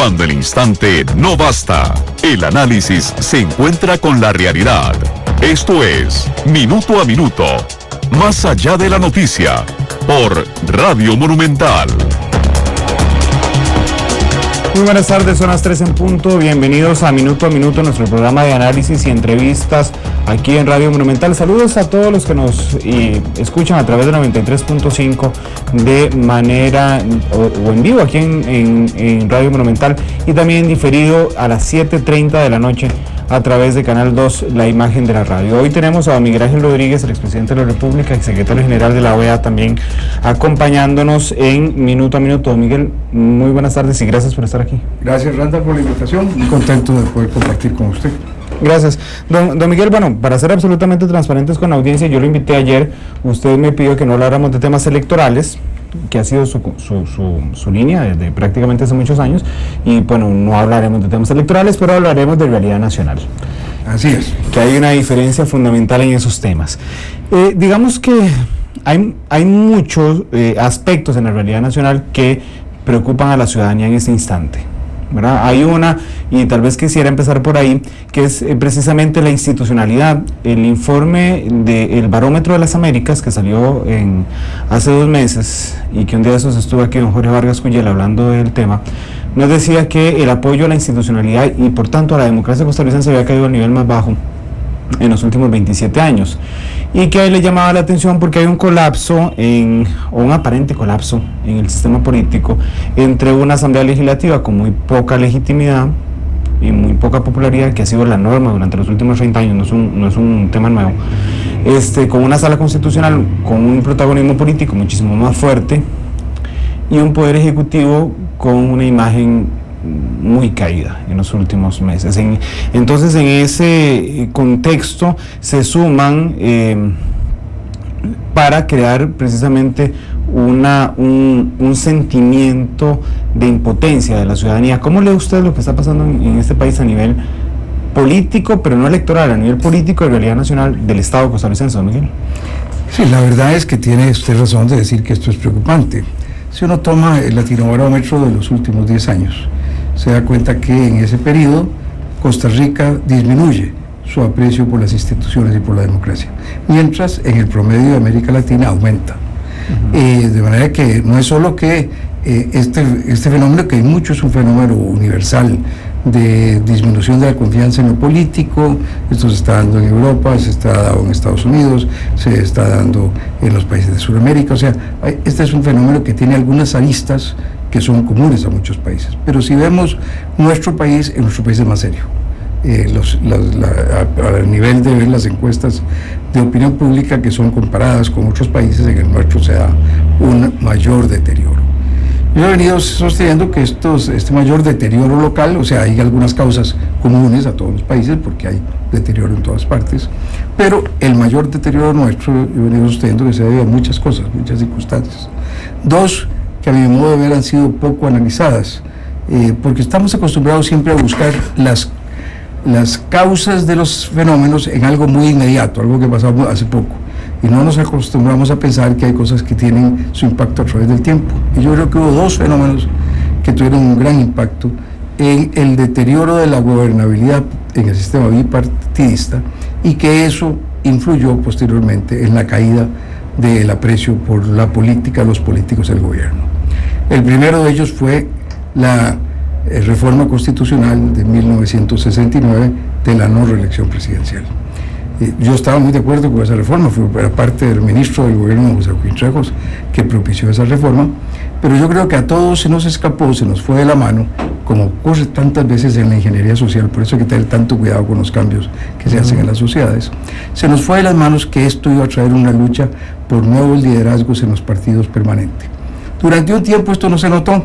Cuando el instante no basta, el análisis se encuentra con la realidad. Esto es Minuto a Minuto, más allá de la noticia, por Radio Monumental. Muy buenas tardes, son las 3 en punto. Bienvenidos a Minuto, nuestro programa de análisis y entrevistas aquí en Radio Monumental. Saludos a todos los que nos escuchan a través de 93.5 de manera o en vivo aquí en Radio Monumental, y también diferido a las 7:30 de la noche a través de Canal 2, la imagen de la radio. Hoy tenemos a Miguel Ángel Rodríguez, el expresidente de la República, exsecretario general de la OEA, también acompañándonos en Minuto a Minuto. Miguel, muy buenas tardes y gracias por estar aquí. Gracias, Randall, por la invitación. Muy contento de poder compartir con usted. Gracias. Don Miguel, bueno, para ser absolutamente transparentes con la audiencia, yo lo invité ayer, usted me pidió que no habláramos de temas electorales, que ha sido su línea desde prácticamente hace muchos años, y bueno, no hablaremos de temas electorales, pero hablaremos de realidad nacional. Así es. Que hay una diferencia fundamental en esos temas. Digamos que hay muchos aspectos en la realidad nacional que preocupan a la ciudadanía en este instante, ¿verdad? Hay una, y tal vez quisiera empezar por ahí, que es precisamente la institucionalidad. El informe del Barómetro de las Américas, que salió hace 2 meses, y que un día de esos estuvo aquí don Jorge Vargas Cuyel hablando del tema, nos decía que el apoyo a la institucionalidad y por tanto a la democracia costarricense había caído al nivel más bajo en los últimos 27 años, y que ahí le llamaba la atención porque hay un colapso, o un aparente colapso en el sistema político, entre una asamblea legislativa con muy poca legitimidad y muy poca popularidad, que ha sido la norma durante los últimos 30 años, no es un tema nuevo, con una sala constitucional con un protagonismo político muchísimo más fuerte, y un poder ejecutivo con una imagen muy caída en los últimos meses. Entonces, en ese contexto se suman para crear precisamente un sentimiento de impotencia de la ciudadanía. ¿Cómo lee usted lo que está pasando en este país a nivel político, pero no electoral, a nivel político de realidad nacional del Estado costarricense, don Miguel? Sí, la verdad es que tiene usted razón de decir que esto es preocupante. Si uno toma el Latinobarómetro de los últimos 10 años, se da cuenta que en ese periodo Costa Rica disminuye su aprecio por las instituciones y por la democracia, mientras en el promedio de América Latina aumenta. De manera que no es solo que este fenómeno, que hay mucho, es un fenómeno universal de disminución de la confianza en lo político. Esto se está dando en Europa, se está dando en Estados Unidos, se está dando en los países de Sudamérica. O sea, este es un fenómeno que tiene algunas aristas que son comunes a muchos países, pero si vemos nuestro país, en nuestro país es más serio. A nivel de ver las encuestas de opinión pública que son comparadas con otros países, en el nuestro se da un mayor deterioro. Yo he venido sosteniendo que este mayor deterioro local, o sea, hay algunas causas comunes a todos los países porque hay deterioro en todas partes, pero el mayor deterioro nuestro, yo he venido sosteniendo que se debe a muchas cosas, muchas circunstancias. 2, que a mi modo de ver han sido poco analizadas, porque estamos acostumbrados siempre a buscar las causas de los fenómenos en algo muy inmediato, algo que pasó hace poco, y no nos acostumbramos a pensar que hay cosas que tienen su impacto a través del tiempo. Y yo creo que hubo 2 fenómenos que tuvieron un gran impacto en el deterioro de la gobernabilidad en el sistema bipartidista, y que eso influyó posteriormente en la caída del aprecio por la política, los políticos del gobierno. El primero de ellos fue la reforma constitucional de 1969 de la no reelección presidencial. Yo estaba muy de acuerdo con esa reforma, fue parte del ministro del gobierno, José Joaquín Trejos, que propició esa reforma, pero yo creo que a todos se nos escapó, se nos fue de la mano, como ocurre tantas veces en la ingeniería social, por eso hay que tener tanto cuidado con los cambios que se hacen en las sociedades. Se nos fue de las manos que esto iba a traer una lucha por nuevos liderazgos en los partidos permanente. Durante un tiempo esto no se notó.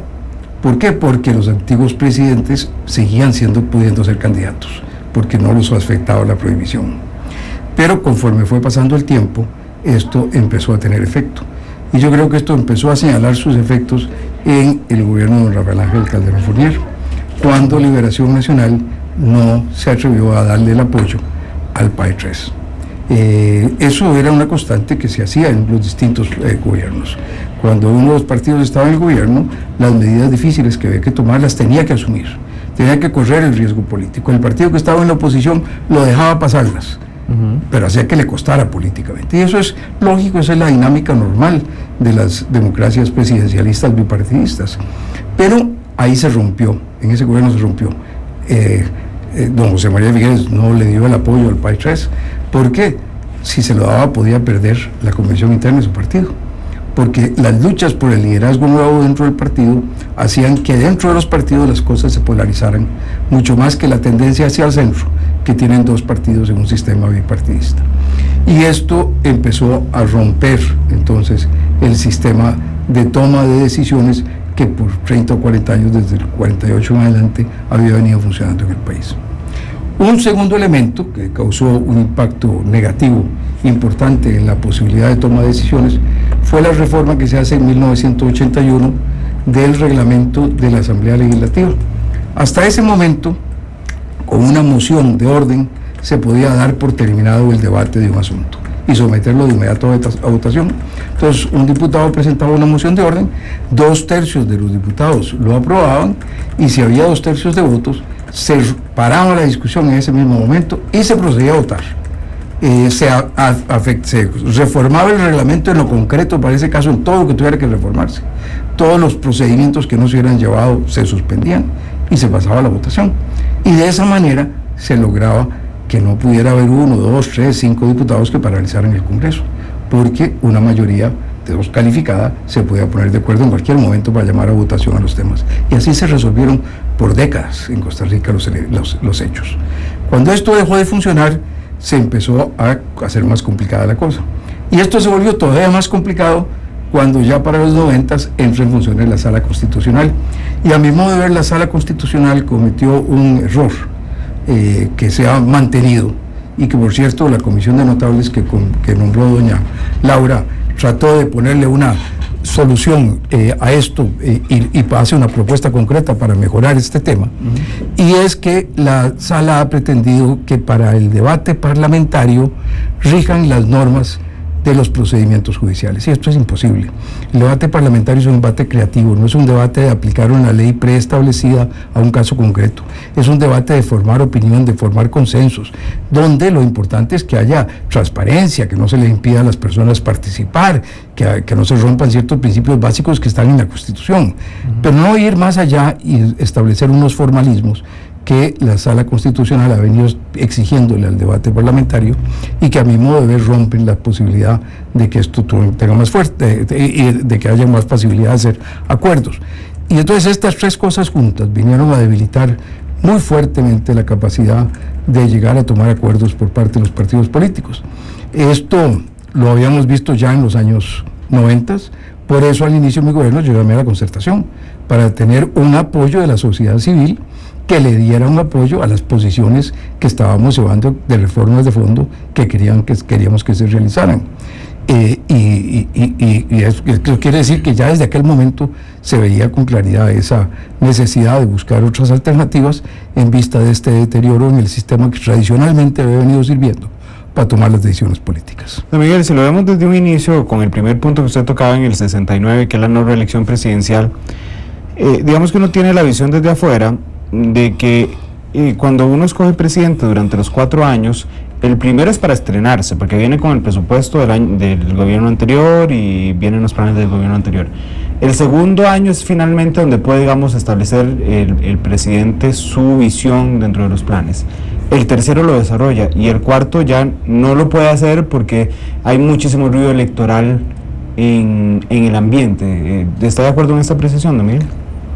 ¿Por qué? Porque los antiguos presidentes seguían pudiendo ser candidatos, porque no los afectaba la prohibición. Pero conforme fue pasando el tiempo, esto empezó a tener efecto. Y yo creo que esto empezó a señalar sus efectos en el gobierno de don Rafael Ángel Calderón Fournier, cuando Liberación Nacional no se atrevió a darle el apoyo al PAE 3. Eso era una constante que se hacía en los distintos gobiernos. Cuando uno de los partidos estaba en el gobierno, las medidas difíciles que había que tomar las tenía que asumir, tenía que correr el riesgo político. El partido que estaba en la oposición lo dejaba pasarlas, pero hacía que le costara políticamente. Y eso es lógico, esa es la dinámica normal de las democracias presidencialistas bipartidistas. Pero ahí se rompió, en ese gobierno se rompió. Don José María Figueres no le dio el apoyo al PAI 3, porque si se lo daba podía perder la convención interna de su partido, porque las luchas por el liderazgo nuevo dentro del partido hacían que dentro de los partidos las cosas se polarizaran mucho más que la tendencia hacia el centro que tienen dos partidos en un sistema bipartidista. Y esto empezó a romper entonces el sistema de toma de decisiones que por 30 o 40 años, desde el 48 en adelante, había venido funcionando en el país. Un segundo elemento que causó un impacto negativo importante en la posibilidad de toma de decisiones fue la reforma que se hace en 1981 del reglamento de la Asamblea Legislativa. Hasta ese momento, con una moción de orden, se podía dar por terminado el debate de un asunto y someterlo de inmediato a votación. Entonces, un diputado presentaba una moción de orden, 2/3 de los diputados lo aprobaban, y si había 2/3 de votos, se paraba la discusión en ese mismo momento y se procedía a votar. Se reformaba el reglamento en lo concreto, para ese caso, en todo lo que tuviera que reformarse. Todos los procedimientos que no se hubieran llevado se suspendían y se pasaba a la votación. Y de esa manera se lograba que no pudiera haber 1, 2, 3, 5 diputados que paralizaran el Congreso, porque una mayoría de 2 calificada se podía poner de acuerdo en cualquier momento para llamar a votación a los temas. Y así se resolvieron por décadas en Costa Rica los hechos. Cuando esto dejó de funcionar, se empezó a hacer más complicada la cosa. Y esto se volvió todavía más complicado cuando ya para los 90 entra en funciones la Sala Constitucional. Y a mi modo de ver, la Sala Constitucional cometió un error que se ha mantenido, y que por cierto la Comisión de Notables que nombró doña Laura trató de ponerle una solución a esto y hace una propuesta concreta para mejorar este tema. Y es que la Sala ha pretendido que para el debate parlamentario rijan las normas de los procedimientos judiciales, y esto es imposible. El debate parlamentario es un debate creativo, no es un debate de aplicar una ley preestablecida a un caso concreto, es un debate de formar opinión, de formar consensos, donde lo importante es que haya transparencia, que no se les impida a las personas participar, que no se rompan ciertos principios básicos que están en la Constitución, pero no ir más allá y establecer unos formalismos que la Sala Constitucional ha venido exigiéndole al debate parlamentario, y que a mi modo de ver rompen la posibilidad de que esto tenga más fuerte y de que haya más posibilidad de hacer acuerdos. Y entonces estas 3 cosas juntas vinieron a debilitar muy fuertemente la capacidad de llegar a tomar acuerdos por parte de los partidos políticos. Esto lo habíamos visto ya en los años 90, por eso al inicio de mi gobierno yo llamé a la concertación, para tener un apoyo de la sociedad civil que le diera un apoyo a las posiciones que estábamos llevando de reformas de fondo que queríamos que se realizaran. Y eso quiere decir que ya desde aquel momento se veía con claridad esa necesidad de buscar otras alternativas en vista de este deterioro en el sistema que tradicionalmente había venido sirviendo para tomar las decisiones políticas. Don Miguel, si lo vemos desde un inicio, con el primer punto que usted tocaba en el 69, que es la no reelección presidencial, digamos que uno tiene la visión desde afuera de que cuando uno escoge presidente durante los 4 años, el primero es para estrenarse, porque viene con el presupuesto del gobierno anterior y vienen los planes del gobierno anterior. El segundo año es finalmente donde puede, digamos, establecer el presidente su visión dentro de los planes. El tercero lo desarrolla, y el cuarto ya no lo puede hacer porque hay muchísimo ruido electoral en el ambiente. ¿Está de acuerdo en esta apreciación, don Miguel?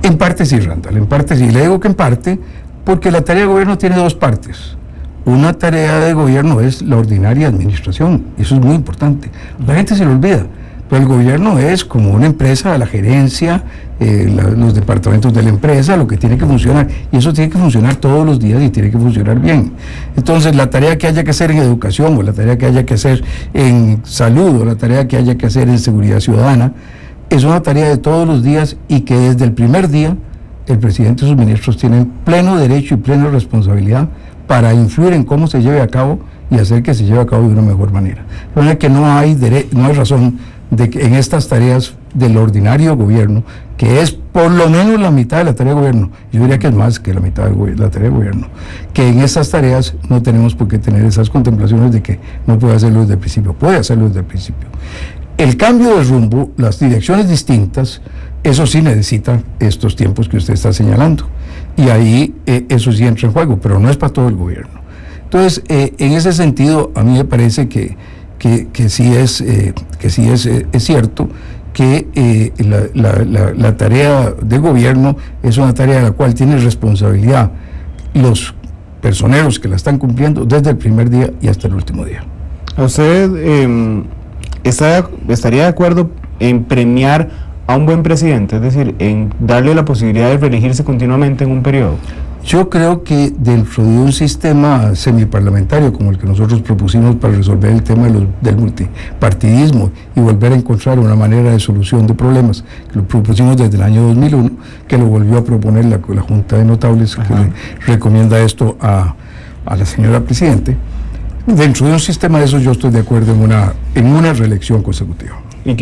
En parte sí, Randall, en parte sí. Le digo que en parte porque la tarea de gobierno tiene 2 partes. Una tarea de gobierno es la ordinaria administración, eso es muy importante. La gente se lo olvida, pero el gobierno es como una empresa, la gerencia, los departamentos de la empresa, lo que tiene que funcionar, y eso tiene que funcionar todos los días y tiene que funcionar bien. Entonces, la tarea que haya que hacer en educación, o la tarea que haya que hacer en salud, o la tarea que haya que hacer en seguridad ciudadana, es una tarea de todos los días, y que desde el primer día el presidente y sus ministros tienen pleno derecho y plena responsabilidad para influir en cómo se lleve a cabo y hacer que se lleve a cabo de una mejor manera. De manera que no hay razón de que en estas tareas del ordinario gobierno, que es por lo menos la mitad de la tarea de gobierno, yo diría que es más que la mitad de la tarea de gobierno, que en estas tareas no tenemos por qué tener esas contemplaciones de que no puede hacerlo desde el principio, puede hacerlo desde el principio. El cambio de rumbo, las direcciones distintas, eso sí necesita estos tiempos que usted está señalando, y ahí eso sí entra en juego, pero no es para todo el gobierno. Entonces, en ese sentido, a mí me parece que sí es cierto que la tarea de gobierno es una tarea de la cual tiene responsabilidad los personeros que la están cumpliendo desde el primer día y hasta el último día. ¿Usted estaría de acuerdo en premiar a un buen presidente, es decir, en darle la posibilidad de reelegirse continuamente en un periodo? Yo creo que dentro de un sistema semiparlamentario como el que nosotros propusimos para resolver el tema del multipartidismo y volver a encontrar una manera de solución de problemas, que lo propusimos desde el año 2001, que lo volvió a proponer la Junta de Notables, que le recomienda esto a la señora Presidente. Dentro de un sistema de esos yo estoy de acuerdo en una reelección consecutiva. ¿Y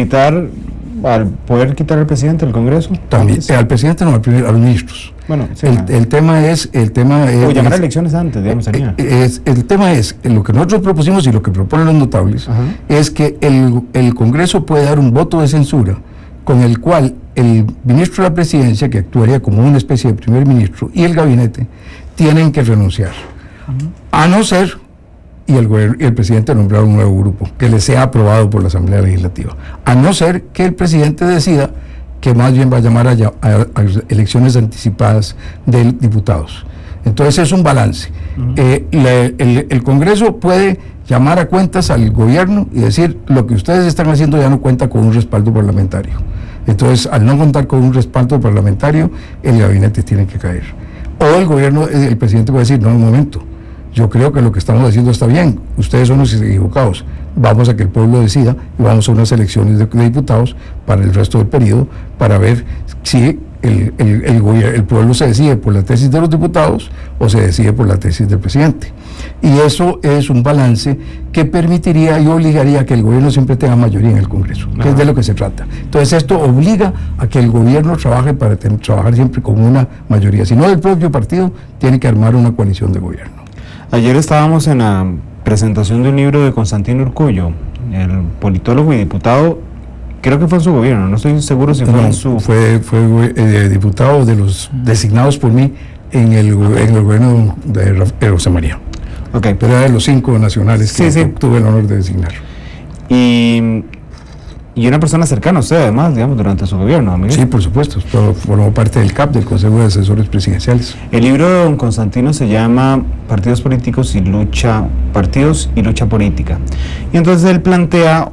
poder quitar al presidente del Congreso? También, al presidente no, a los ministros. Bueno, sí, el tema es o llamar a elecciones antes, digamos, sería. El tema es, lo que nosotros propusimos y lo que proponen los notables, es que el Congreso puede dar un voto de censura con el cual el ministro de la Presidencia, que actuaría como una especie de primer ministro, y el gabinete tienen que renunciar, a no ser y el presidente nombrar un nuevo grupo que le sea aprobado por la Asamblea Legislativa, a no ser que el presidente decida que más bien va a llamar a elecciones anticipadas de diputados. Entonces es un balance. El Congreso puede llamar a cuentas al gobierno y decir, lo que ustedes están haciendo ya no cuenta con un respaldo parlamentario. Entonces, al no contar con un respaldo parlamentario, el gabinete tiene que caer. O el presidente puede decir, no, un momento, yo creo que lo que estamos haciendo está bien, ustedes son los equivocados, vamos a que el pueblo decida y vamos a unas elecciones de diputados para el resto del periodo para ver si el pueblo se decide por la tesis de los diputados o se decide por la tesis del presidente. Y eso es un balance que permitiría y obligaría a que el gobierno siempre tenga mayoría en el Congreso, que es de lo que se trata. Entonces esto obliga a que el gobierno trabaje para trabajar siempre con una mayoría, si no del propio partido, tiene que armar una coalición de gobierno. Ayer estábamos en la presentación de un libro de Constantino Urkullu, el politólogo y diputado, creo que fue en su gobierno, no estoy seguro si fue en su... Fue diputado de los designados por mí en el gobierno de José María. Okay. Pero era de los 5 nacionales que tuve el honor de designar. Y una persona cercana a usted, además, digamos, durante su gobierno, Miguel. Sí, por supuesto, formó parte del CAP, del Consejo de Asesores Presidenciales. El libro de don Constantino se llama Partidos y Lucha Política. Y entonces él plantea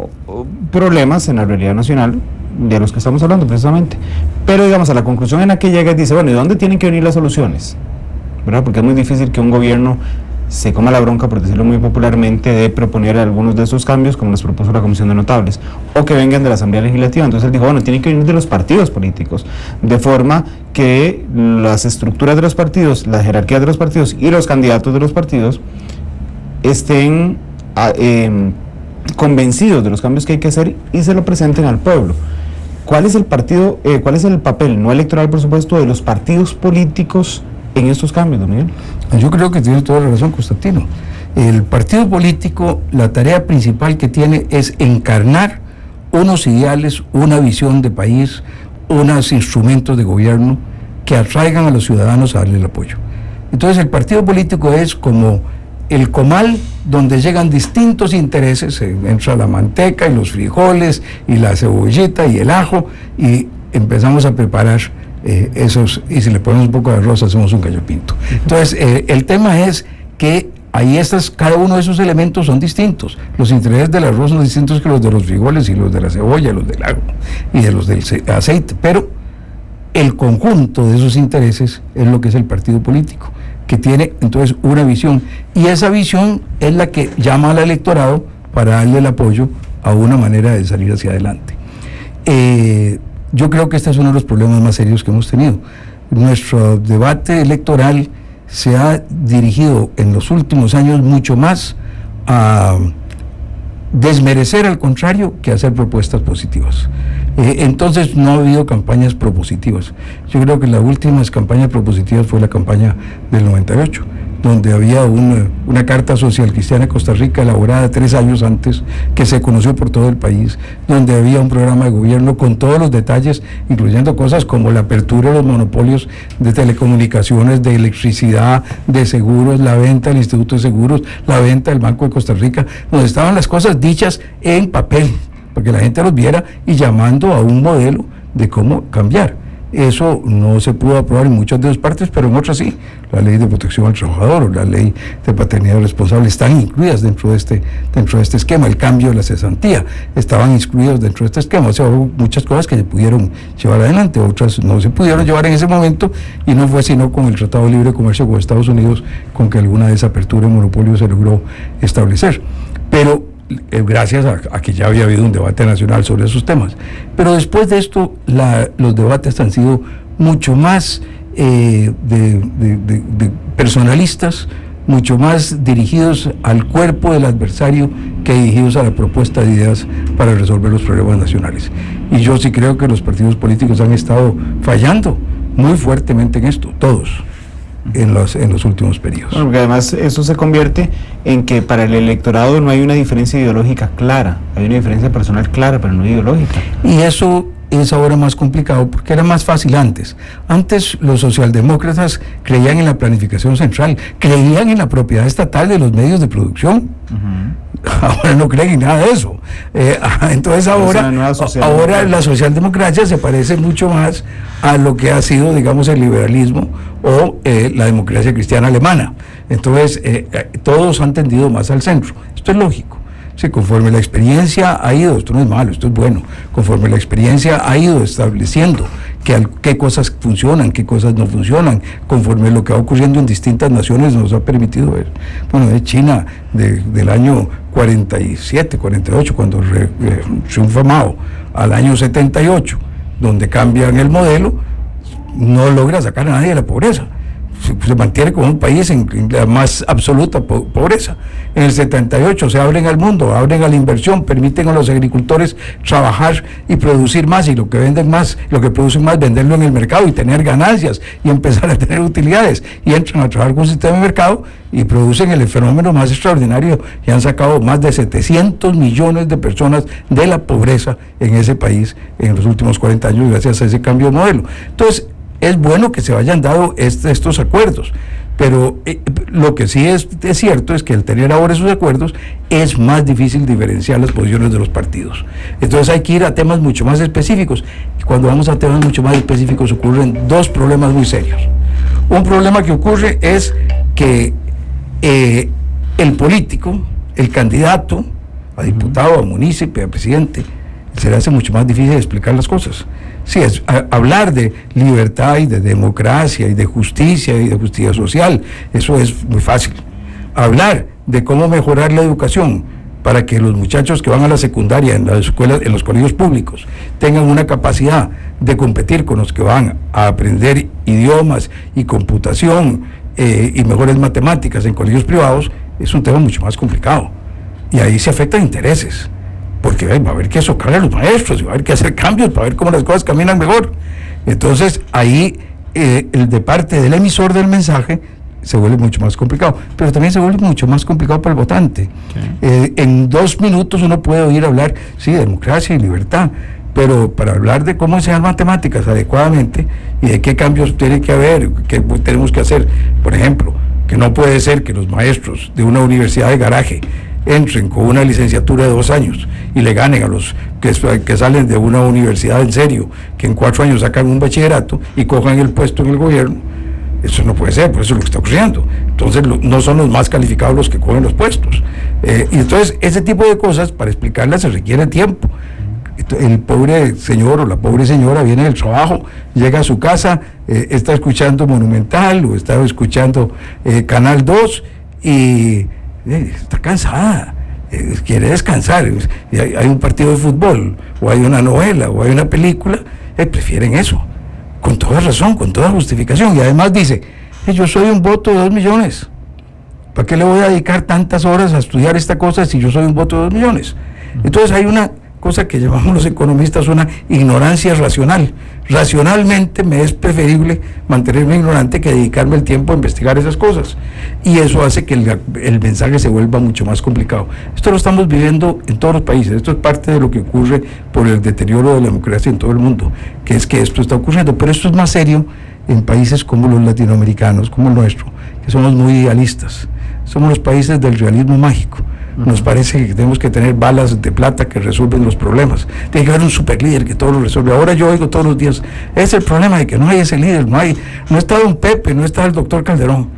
problemas en la realidad nacional, de los que estamos hablando precisamente. Pero, digamos, a la conclusión en la que llega, dice, bueno, ¿y dónde tienen que venir las soluciones? ¿Verdad? Porque es muy difícil que un gobierno se coma la bronca, por decirlo muy popularmente, de proponer algunos de esos cambios, como los propuso la Comisión de Notables, o que vengan de la Asamblea Legislativa. Entonces él dijo, bueno, tienen que venir de los partidos políticos, de forma que las estructuras de los partidos, la jerarquía de los partidos y los candidatos de los partidos estén convencidos de los cambios que hay que hacer y se lo presenten al pueblo. ¿Cuál es el papel no electoral, por supuesto, de los partidos políticos en estos cambios, don Miguel? Yo creo que tiene toda la razón, Constantino. El partido político, la tarea principal que tiene es encarnar unos ideales, una visión de país, unos instrumentos de gobierno que atraigan a los ciudadanos a darle el apoyo. Entonces el partido político es como el comal donde llegan distintos intereses, entra la manteca y los frijoles y la cebollita y el ajo y empezamos a preparar esos, y si le ponemos un poco de arroz hacemos un gallo pinto. Entonces el tema es que ahí cada uno de esos elementos son distintos. Los intereses del arroz son distintos que los de los frijoles y los de la cebolla, los del ajo y de los del aceite, pero el conjunto de esos intereses es lo que es el partido político, que tiene entonces una visión, y esa visión es la que llama al electorado para darle el apoyo a una manera de salir hacia adelante. Yo creo que este es uno de los problemas más serios que hemos tenido. Nuestro debate electoral se ha dirigido en los últimos años mucho más a desmerecer al contrario que hacer propuestas positivas. Entonces no ha habido campañas propositivas. Yo creo que las últimas campañas propositivas fue la campaña del 98, donde había una carta social cristiana de Costa Rica elaborada 3 años antes, que se conoció por todo el país, donde había un programa de gobierno con todos los detalles, incluyendo cosas como la apertura de los monopolios de telecomunicaciones, de electricidad, de seguros, la venta del Instituto de Seguros, la venta del Banco de Costa Rica, donde estaban las cosas dichas en papel, para que la gente los viera y llamando a un modelo de cómo cambiar. Eso no se pudo aprobar en muchas de las partes, pero en otras sí. La ley de protección al trabajador o la ley de paternidad responsable están incluidas dentro de este esquema. El cambio de la cesantía estaban incluidos dentro de este esquema. O sea, hubo muchas cosas que se pudieron llevar adelante, otras no se pudieron llevar en ese momento, y no fue sino con el Tratado de Libre Comercio con Estados Unidos con que alguna de esa apertura de monopolio se logró establecer. Pero gracias a que ya había habido un debate nacional sobre esos temas. Pero después de esto, los debates han sido mucho más personalistas, mucho más dirigidos al cuerpo del adversario que dirigidos a la propuesta de ideas para resolver los problemas nacionales. Y yo sí creo que los partidos políticos han estado fallando muy fuertemente en esto, todos. En los últimos periodos. Bueno, porque además eso se convierte en que para el electorado no hay una diferencia ideológica clara, hay una diferencia personal clara, pero no ideológica. Y eso es ahora más complicado porque era más fácil antes. Antes los socialdemócratas creían en la planificación central, creían en la propiedad estatal de los medios de producción. Ahora no creen en nada de eso. Entonces ahora la socialdemocracia se parece mucho más a lo que ha sido, digamos, el liberalismo o la democracia cristiana alemana. Entonces todos han tendido más al centro. Esto es lógico. Sí, conforme la experiencia ha ido, esto no es malo, esto es bueno, conforme la experiencia ha ido estableciendo qué cosas funcionan, qué cosas no funcionan, conforme lo que va ocurriendo en distintas naciones nos ha permitido ver. Bueno, de China del año 47, 48, cuando triunfa Mao, al año 78, donde cambian el modelo, no logra sacar a nadie de la pobreza. Se mantiene como un país en la más absoluta pobreza. En el 78 se abren al mundo, abren a la inversión, permiten a los agricultores trabajar y producir más, y lo que venden más, lo que producen más, venderlo en el mercado y tener ganancias y empezar a tener utilidades, y entran a trabajar con un sistema de mercado y producen el fenómeno más extraordinario, y han sacado más de 700 millones de personas de la pobreza en ese país en los últimos 40 años gracias a ese cambio de modelo. Entonces, es bueno que se hayan dado estos acuerdos, pero lo que sí es cierto es que al tener ahora esos acuerdos es más difícil diferenciar las posiciones de los partidos. Entonces hay que ir a temas mucho más específicos, y cuando vamos a temas mucho más específicos ocurren 2 problemas muy serios. Un problema que ocurre es que el político, el candidato a diputado, a municipio, a presidente, se le hace mucho más difícil explicar las cosas. Sí, hablar de libertad y de democracia y de justicia social, eso es muy fácil. Hablar de cómo mejorar la educación para que los muchachos que van a la secundaria en las escuelas, en los colegios públicos, tengan una capacidad de competir con los que van a aprender idiomas y computación y mejores matemáticas en colegios privados, es un tema mucho más complicado. Y ahí se afectan intereses, porque va a haber que socar a los maestros, va a haber que hacer cambios para ver cómo las cosas caminan mejor. Entonces ahí de parte del emisor del mensaje se vuelve mucho más complicado, pero también se vuelve mucho más complicado para el votante. En 2 minutos uno puede oír hablar, sí, de democracia y libertad, pero para hablar de cómo enseñar matemáticas adecuadamente y de qué cambios tiene que haber, qué tenemos que hacer, por ejemplo, que no puede ser que los maestros de una universidad de garaje entren con una licenciatura de 2 años y le ganen a los que salen de una universidad en serio, que en 4 años sacan un bachillerato y cojan el puesto en el gobierno. Eso no puede ser, por eso es lo que está ocurriendo. Entonces no son los más calificados los que cogen los puestos. Y entonces ese tipo de cosas, para explicarlas se requiere tiempo. El pobre señor o la pobre señora viene del trabajo, llega a su casa, está escuchando Monumental o está escuchando Canal 2 y está cansada, quiere descansar, hay un partido de fútbol o hay una novela o hay una película, prefieren eso, con toda razón, con toda justificación, y además dice, yo soy un voto de 2 millones, ¿Para qué le voy a dedicar tantas horas a estudiar esta cosa si yo soy un voto de 2 millones? Entonces hay una cosa que llamamos los economistas una ignorancia racional. Racionalmente me es preferible mantenerme ignorante que dedicarme el tiempo a investigar esas cosas, y eso hace que el mensaje se vuelva mucho más complicado. Esto lo estamos viviendo en todos los países, esto es parte de lo que ocurre por el deterioro de la democracia en todo el mundo, que es que esto está ocurriendo, pero esto es más serio en países como los latinoamericanos, como el nuestro, que somos muy idealistas, somos los países del realismo mágico. Nos parece que tenemos que tener balas de plata que resuelven los problemas. Tiene que haber un super líder que todo lo resuelve. Ahora yo oigo todos los días, es el problema de que no hay ese líder, no está don Pepe, no está el doctor Calderón,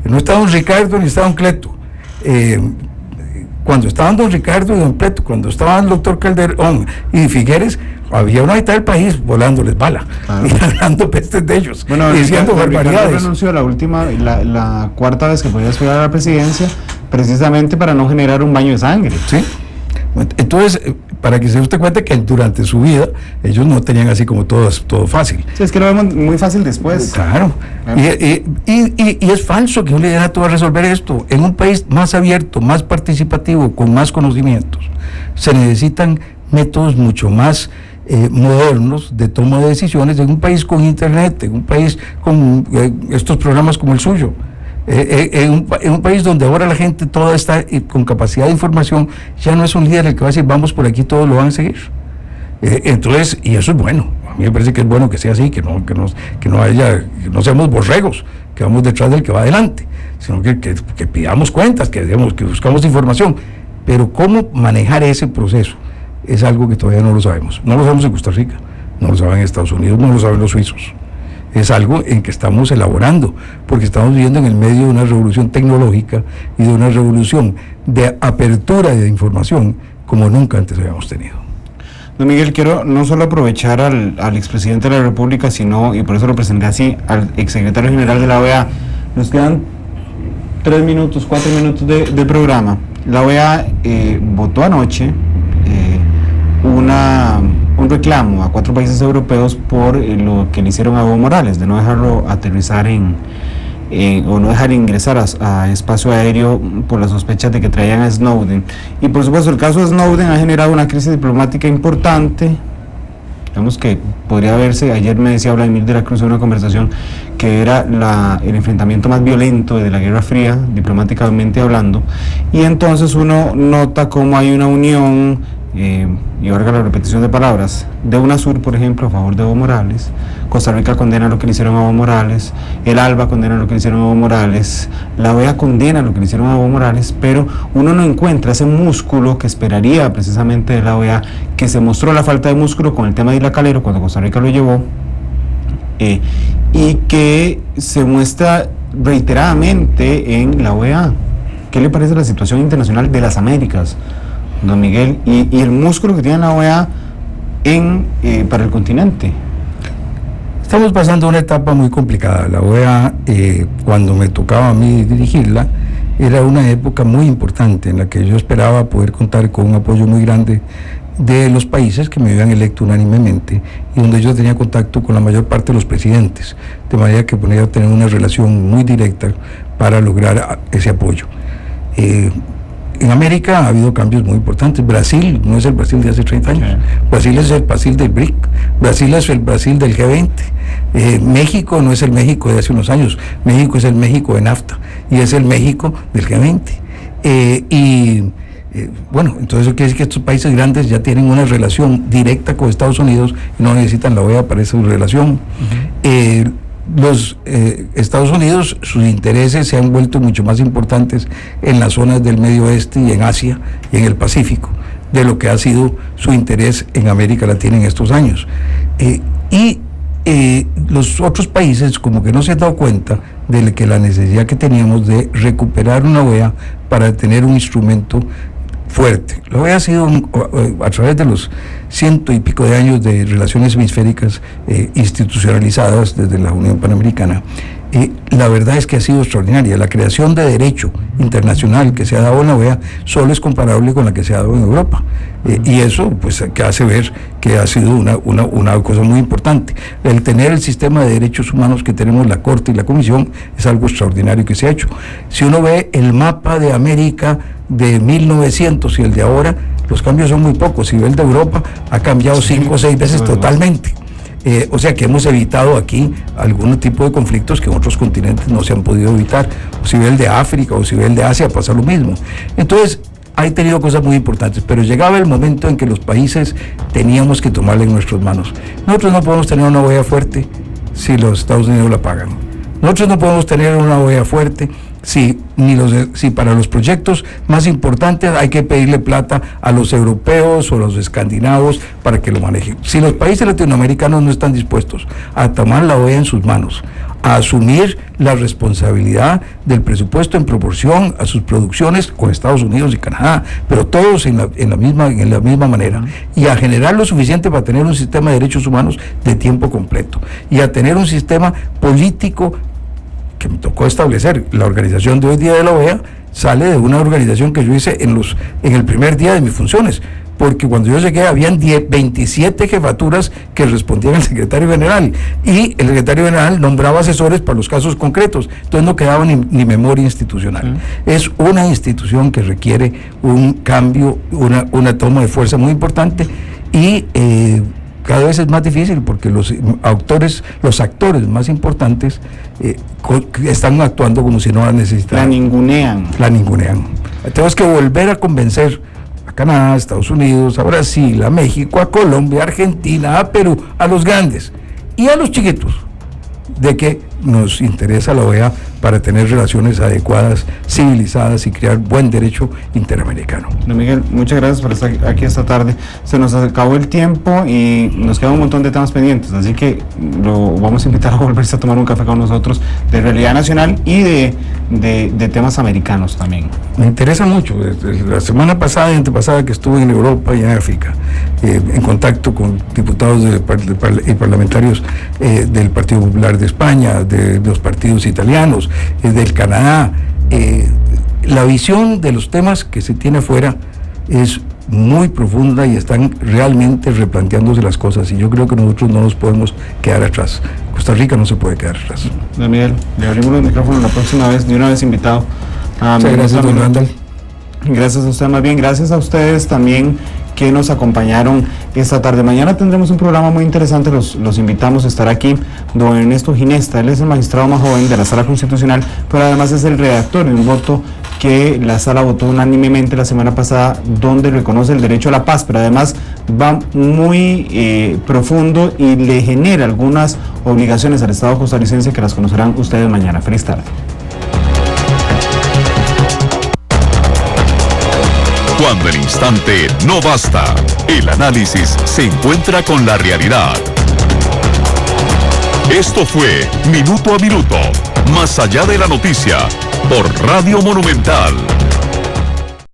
no está don Ricardo ni está don Cleto. Cuando estaban don Ricardo y don Cleto, cuando estaban el doctor Calderón y Figueres, había una mitad del país volándoles bala, y hablando pestes de ellos, bueno, y diciendo barbaridades. Renunció la cuarta vez que podía aspirar a la presidencia, precisamente para no generar un baño de sangre. Sí. Entonces, para que se usted cuenta que durante su vida ellos no tenían así como todo fácil. Sí, es que lo vemos muy fácil después. Claro. Y es falso que un liderato va a resolver esto. En un país más abierto, más participativo, con más conocimientos, se necesitan métodos mucho más modernos de toma de decisiones, en un país con internet, en un país con estos programas como el suyo. En un país donde ahora la gente toda está con capacidad de información, ya no es un líder el que va a decir vamos por aquí, todos lo van a seguir. Entonces, y eso es bueno, a mí me parece que es bueno que sea así, que no seamos borregos, que vamos detrás del que va adelante, sino que pidamos cuentas, que buscamos información, pero cómo manejar ese proceso es algo que todavía no lo sabemos. No lo sabemos en Costa Rica, no lo saben en Estados Unidos, no lo saben los suizos. Es algo en que estamos elaborando, porque estamos viviendo en el medio de una revolución tecnológica y de una revolución de apertura de información como nunca antes habíamos tenido. Don Miguel, quiero no solo aprovechar al expresidente de la República, sino, y por eso lo presenté así, al exsecretario general de la OEA. Nos quedan 4 minutos de programa. La OEA votó anoche un reclamo a 4 países europeos por lo que le hicieron a Evo Morales, de no dejarlo aterrizar o no dejar ingresar a espacio aéreo por las sospechas de que traían a Snowden. Y por supuesto el caso de Snowden ha generado una crisis diplomática importante. Digamos que podría verse, ayer me decía Vladimir de la Cruz en una conversación, que era el enfrentamiento más violento de la Guerra Fría, diplomáticamente hablando, y entonces uno nota cómo hay una unión, y valga la repetición de palabras, de UNASUR, por ejemplo, a favor de Evo Morales. Costa Rica condena lo que le hicieron a Evo Morales, el ALBA condena lo que le hicieron a Evo Morales, la OEA condena lo que le hicieron a Evo Morales, pero uno no encuentra ese músculo que esperaría precisamente de la OEA, que se mostró la falta de músculo con el tema de Isla Calero cuando Costa Rica lo llevó, y que se muestra reiteradamente en la OEA. ¿Qué le parece la situación internacional de las Américas, don Miguel, y el músculo que tiene la OEA para el continente? Estamos pasando una etapa muy complicada. La OEA, cuando me tocaba a mí dirigirla, era una época muy importante en la que yo esperaba poder contar con un apoyo muy grande de los países que me habían electo unánimemente y donde yo tenía contacto con la mayor parte de los presidentes, de manera que podía tener una relación muy directa para lograr ese apoyo. En América ha habido cambios muy importantes. Brasil no es el Brasil de hace 30 años. Brasil es el Brasil del BRIC. Brasil es el Brasil del G20. México no es el México de hace unos años. México es el México de NAFTA y es el México del G20. Bueno, entonces eso quiere decir que estos países grandes ya tienen una relación directa con Estados Unidos y no necesitan la OEA para esa relación. Los Estados Unidos, sus intereses se han vuelto mucho más importantes en las zonas del Medio Oeste y en Asia y en el Pacífico de lo que ha sido su interés en América Latina en estos años. Los otros países como que no se han dado cuenta de que la necesidad que teníamos de recuperar una OEA para tener un instrumento fuerte. La OEA ha sido, a través de los 100 y pico de años de relaciones hemisféricas institucionalizadas desde la Unión Panamericana, la verdad es que ha sido extraordinaria. La creación de derecho internacional que se ha dado en la OEA solo es comparable con la que se ha dado en Europa. Y eso pues que hace ver que ha sido una cosa muy importante. El tener el sistema de derechos humanos que tenemos la Corte y la Comisión es algo extraordinario que se ha hecho. Si uno ve el mapa de América de 1900 y el de ahora, los cambios son muy pocos. Si ve el de Europa, ha cambiado 5 o 6 veces totalmente. O sea que hemos evitado aquí algún tipo de conflictos que en otros continentes no se han podido evitar. O si ve el de África o si ve el de Asia, pasa lo mismo. Entonces, ha tenido cosas muy importantes, pero llegaba el momento en que los países teníamos que tomarla en nuestras manos. Nosotros no podemos tener una OEA fuerte si los Estados Unidos la pagan. Nosotros no podemos tener una OEA fuerte si para los proyectos más importantes hay que pedirle plata a los europeos o a los escandinavos para que lo manejen. Si los países latinoamericanos no están dispuestos a tomar la OEA en sus manos, a asumir la responsabilidad del presupuesto en proporción a sus producciones con Estados Unidos y Canadá, pero todos en la misma manera, y a generar lo suficiente para tener un sistema de derechos humanos de tiempo completo, y a tener un sistema político que me tocó establecer. La organización de hoy día de la OEA sale de una organización que yo hice en el primer día de mis funciones, porque cuando yo llegué habían 27 jefaturas que respondían al secretario general, y el secretario general nombraba asesores para los casos concretos, entonces no quedaba ni memoria institucional. Es una institución que requiere un cambio, una toma de fuerza muy importante, y cada vez es más difícil porque los actores más importantes están actuando como si no la necesitaran. La ningunean. Tenemos que volver a convencer a Canadá, a Estados Unidos, a Brasil, a México, a Colombia, a Argentina, a Perú, a los grandes y a los chiquitos, de que nos interesa la OEA para tener relaciones adecuadas, civilizadas y crear buen derecho interamericano. Don Miguel, muchas gracias por estar aquí esta tarde. Se nos acabó el tiempo y nos queda un montón de temas pendientes, así que lo vamos a invitar a volverse a tomar un café con nosotros de realidad nacional y de temas americanos también. Me interesa mucho. La semana pasada y antepasada que estuve en Europa y en África, en contacto con diputados y parlamentarios del Partido Popular de España, de los partidos italianos, del Canadá. La visión de los temas que se tiene afuera es muy profunda y están realmente replanteándose las cosas, y yo creo que nosotros no nos podemos quedar atrás. Costa Rica no se puede quedar atrás. Don Miguel, le abrimos los micrófonos la próxima vez, de una vez invitado. Muchas gracias, don Randall. Gracias a usted, más bien gracias a ustedes también que nos acompañaron esta tarde. Mañana tendremos un programa muy interesante, los invitamos a estar aquí. Don Ernesto Ginesta, él es el magistrado más joven de la Sala Constitucional, pero además es el redactor de un voto que la Sala votó unánimemente la semana pasada, donde reconoce el derecho a la paz, pero además va muy profundo y le genera algunas obligaciones al Estado costarricense que las conocerán ustedes mañana. Feliz tarde. Cuando el instante no basta, el análisis se encuentra con la realidad. Esto fue Minuto a Minuto, más allá de la noticia, por Radio Monumental.